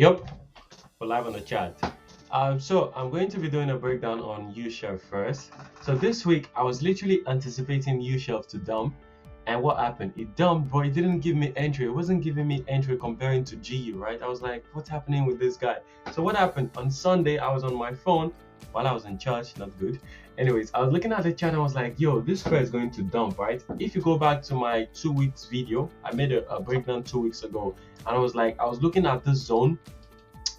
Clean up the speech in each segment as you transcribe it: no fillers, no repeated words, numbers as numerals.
Yep, we're live on the chat. So I'm going to be doing a breakdown on U-Shelf first. So this week I was literally anticipating U-Shelf to dump, and what happened? It dumped, but it didn't give me entry. It wasn't giving me entry comparing to GU, right? I was like, what's happening with this guy? So what happened? On Sunday, I was on my phone while I was in church. Not good. Anyways, I was looking at the chart and I was like, yo, this pair is going to dump, right? If you go back to my 2 weeks video, I made a breakdown 2 weeks ago, and I was like, I was looking at this zone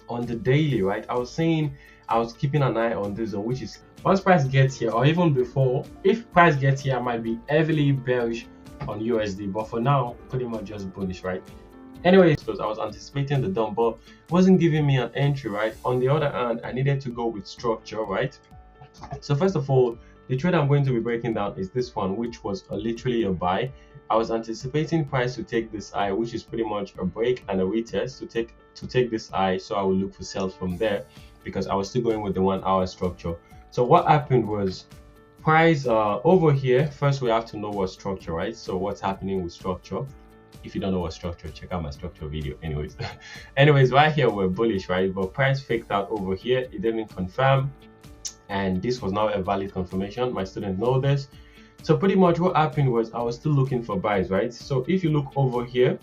on the daily, right? I was saying I was keeping an eye on this zone, which is once price gets here, or even before, if price gets here, I might be heavily bearish on USD, but for now, pretty much just bullish, right? Anyways, because I was anticipating the dump, but wasn't giving me an entry, right? On the other hand, I needed to go with structure, right? So first of all, the trade I'm going to be breaking down is this one, which was literally a buy. I was anticipating price to take this high, which is pretty much a break and a retest to take this high, so I will look for sales from there because I was still going with the 1 hour structure. So what happened was price over here. First we have to know what structure, right? So what's happening with structure? If you don't know what structure, check out my structure video. Anyways, right here we're bullish, right? But price faked out over here. It didn't confirm, and this was now a valid confirmation. My students know this. So pretty much what happened was I was still looking for buys, right? So if you look over here,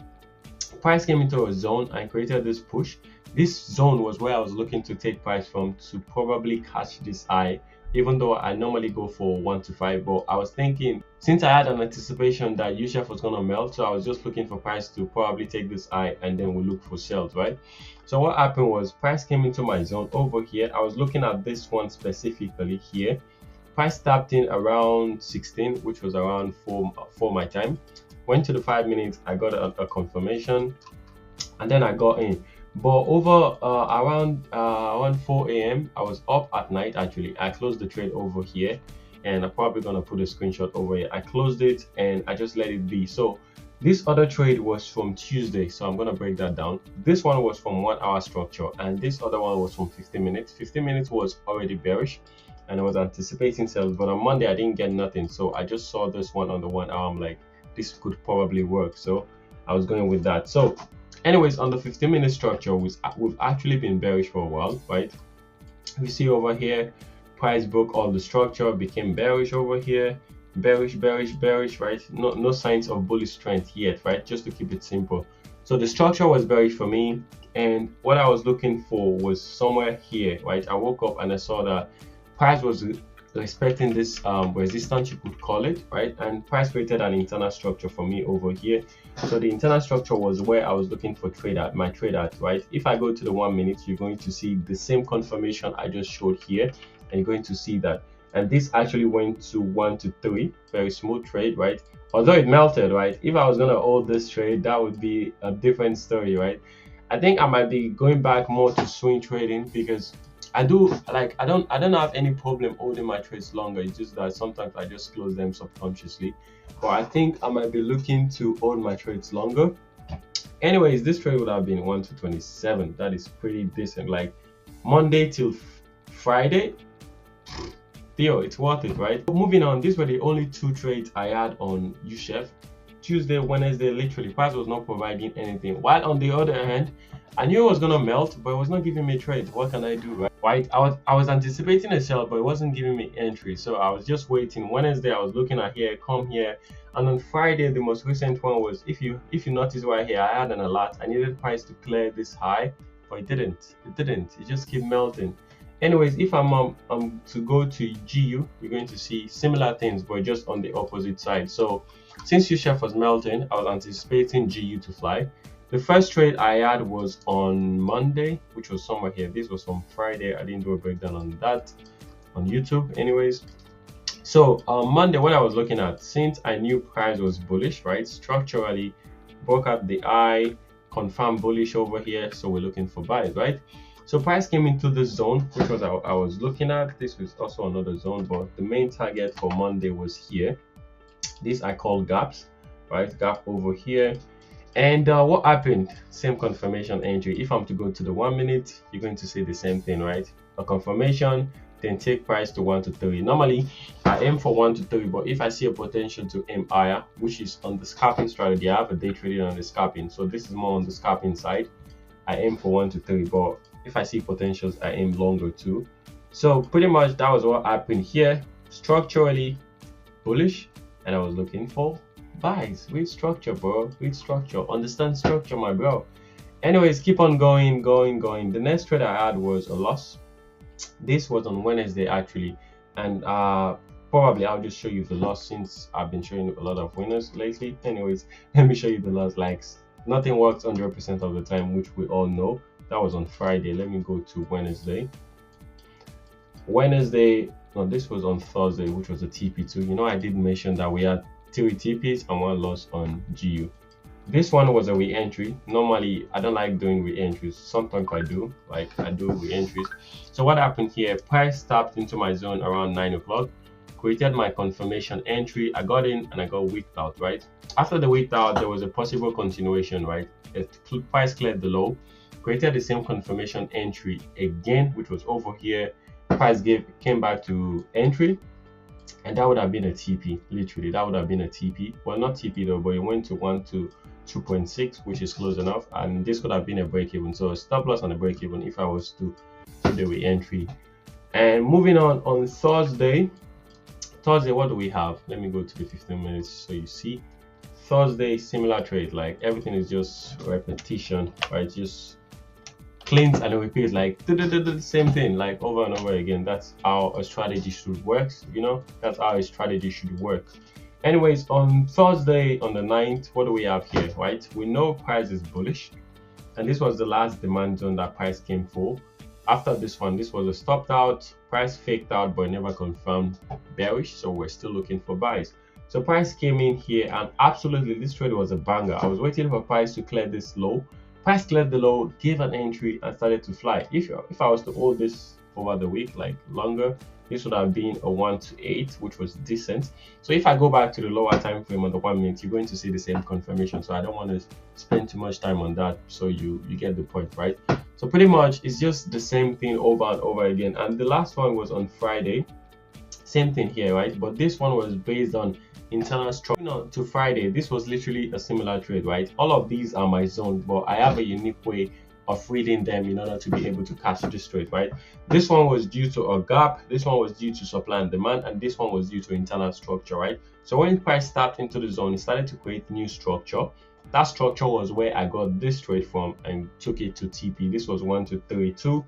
price came into a zone and created this push. This zone was where I was looking to take price from to probably catch this high, even though I normally go for 1 to 5. But I was thinking, since I had an anticipation that USHF was going to melt, so I was just looking for price to probably take this high and then we'll look for sales, right? So what happened was price came into my zone over here. I was looking at this one specifically here. Price tapped in around 16, which was around 4 my time. Went to the 5 minutes, I got a confirmation, and then I got in. But over around 4 a.m. I was up at night. Actually, I closed the trade over here, and I'm probably gonna put a screenshot over here. I closed it and I just let it be. So this other trade was from Tuesday, so I'm gonna break that down. This one was from 1 hour structure, and this other one was from 15 minutes. 15 minutes was already bearish, and I was anticipating sales, but on Monday I didn't get nothing, so I just saw this one on the 1 hour. I'm like, this could probably work, so I was going with that. So anyways, on the 15-minute structure, we've actually been bearish for a while, right? We see over here price broke all the structure, became bearish over here, bearish, right? No signs of bullish strength yet, right? Just to keep it simple. So the structure was bearish for me, and what I was looking for was somewhere here, right? I woke up and I saw that price was respecting this resistance, you could call it, right? And price created an internal structure for me over here. So the internal structure was where I was looking for my trade at, right? If I go to the 1 minute, you're going to see the same confirmation I just showed here, and you're going to see that. And this actually went to 1 to 3, very smooth trade, right? Although it melted, right? If I was gonna hold this trade, that would be a different story, right? I think I might be going back more to swing trading, because I don't have any problem holding my trades longer. It's just that sometimes I just close them subconsciously. But I think I might be looking to hold my trades longer. Anyways, this trade would have been 1 to 27. That is pretty decent. Like Monday till Friday, Theo, it's worth it, right? But moving on, these were the only 2 trades I had on USHF. Tuesday, Wednesday, literally price was not providing anything. While on the other hand, I knew it was gonna melt, but it was not giving me trades. What can I do, right? I was anticipating a sell, but it wasn't giving me entry, so I was just waiting. Wednesday, I was looking at here, come here, and on Friday, the most recent one was, if you notice right here, I had an alert. I needed price to clear this high, but it didn't. It just kept melting. Anyways, if I'm to go to GU, you're going to see similar things, but just on the opposite side. So since USHF was melting, I was anticipating GU to fly. The first trade I had was on Monday, which was somewhere here. This was from Friday. I didn't do a breakdown on that on YouTube. Anyways, so on Monday, what I was looking at, since I knew price was bullish, right? Structurally, broke out the eye, confirmed bullish over here. So we're looking for buys, right? So price came into this zone, which was I was looking at. This was also another zone, but the main target for Monday was here. This I call gaps, right? Gap over here. And what happened? Same confirmation entry. If I'm to go to the 1 minute, you're going to see the same thing, right? A confirmation, then take price to 1 to 3. Normally, I aim for 1 to 3, but if I see a potential to aim higher, which is on the scalping strategy, I have a day trading on the scalping, so this is more on the scalping side. I aim for 1 to 3, but if I see potentials, I aim longer too. So pretty much that was what happened here. Structurally bullish, and I was looking for buys with structure, bro. With structure, understand structure, my bro. Anyways, keep on going. The next trade I had was a loss. This was on Wednesday actually, and probably I'll just show you the loss since I've been showing you a lot of winners lately. Anyways, let me show you the loss. Like, nothing works 100% of the time, which we all know. That was on Friday. Let me go to Wednesday. No, this was on Thursday, which was a TP2. You know, I did mention that we had 3 TPs and 1 loss on GU. This one was a re-entry. Normally, I don't like doing re-entries. Sometimes I do, like I do re-entries. So what happened here, price tapped into my zone around 9 o'clock, created my confirmation entry. I got in and I got wicked out, right? After the wicked out, there was a possible continuation, right? Price cleared the low, created the same confirmation entry again, which was over here. Price came back to entry, and that would have been a TP. Literally, that would have been a TP. Well, not TP though, but it went to 1 to 2.6, which is close enough, and this could have been a break even. So a stop loss and a break even if I was to do the re-entry. And moving on Thursday, what do we have? Let me go to the 15 minutes so you see. Thursday, similar trade. Like, everything is just repetition, right? Just cleans and repeats, like the same thing, like over and over again. That's how a strategy should work, you know. That's how a strategy should work. Anyways, on Thursday, on the 9th, what do we have here, right? We know price is bullish, and this was the last demand zone that price came for. After this one, this was a stopped out, price faked out but never confirmed bearish, so we're still looking for buys. So price came in here, and absolutely this trade was a banger. I was waiting for price to clear this low. Price cleared the low, gave an entry, and started to fly. If I was to hold this over the week, like longer, this would have been a 1 to 8, which was decent. So if I go back to the lower time frame on the 1 minute, you're going to see the same confirmation. So I don't want to spend too much time on that, so you get the point, right? So pretty much it's just the same thing over and over again. And the last one was on Friday, same thing here, right? But this one was based on internal structure. To Friday, this was literally a similar trade, right? All of these are my zones, but I have a unique way of reading them in order to be able to catch this trade, right? This one was due to a gap, this one was due to supply and demand, and this one was due to internal structure, right? So when price tapped into the zone, it started to create new structure. That structure was where I got this trade from and took it to TP. This was 1 to 3.2.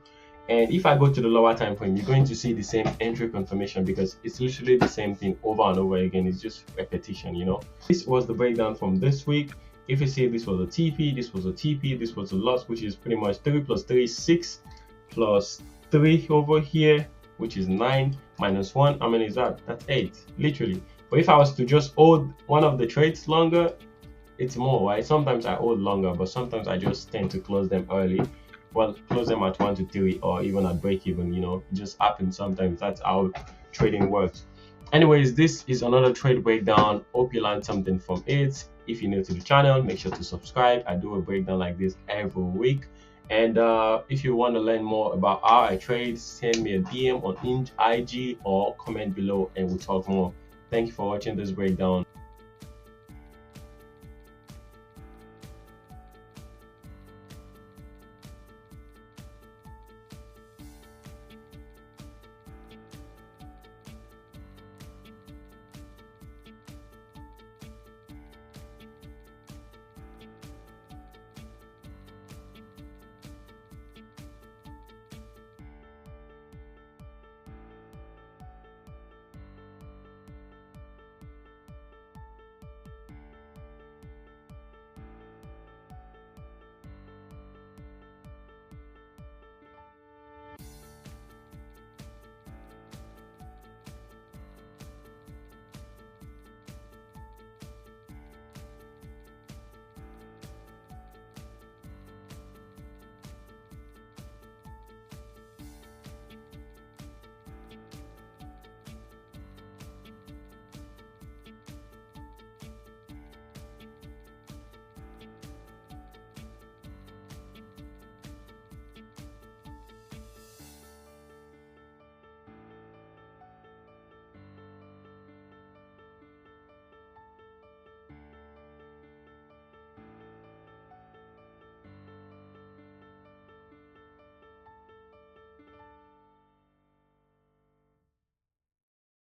And if I go to the lower time frame, you're going to see the same entry confirmation, because it's literally the same thing over and over again. It's just repetition, you know. This was the breakdown from this week. If you see, this was a TP, this was a TP, this was a loss, which is pretty much 3 plus 3 is 6, plus 3 over here, which is 9, minus 1. How many is that? That's 8, literally. But if I was to just hold one of the trades longer, it's more, right? Sometimes I hold longer, but sometimes I just tend to close them early. Well, close them at 1 to 3 or even at break even, you know. It just happens sometimes. That's how trading works. Anyways, this is another trade breakdown. Hope you learned something from it. If you're new to the channel, make sure to subscribe. I do a breakdown like this every week. And if you want to learn more about how I trade, send me a DM on IG or comment below and we'll talk more. Thank you for watching this breakdown.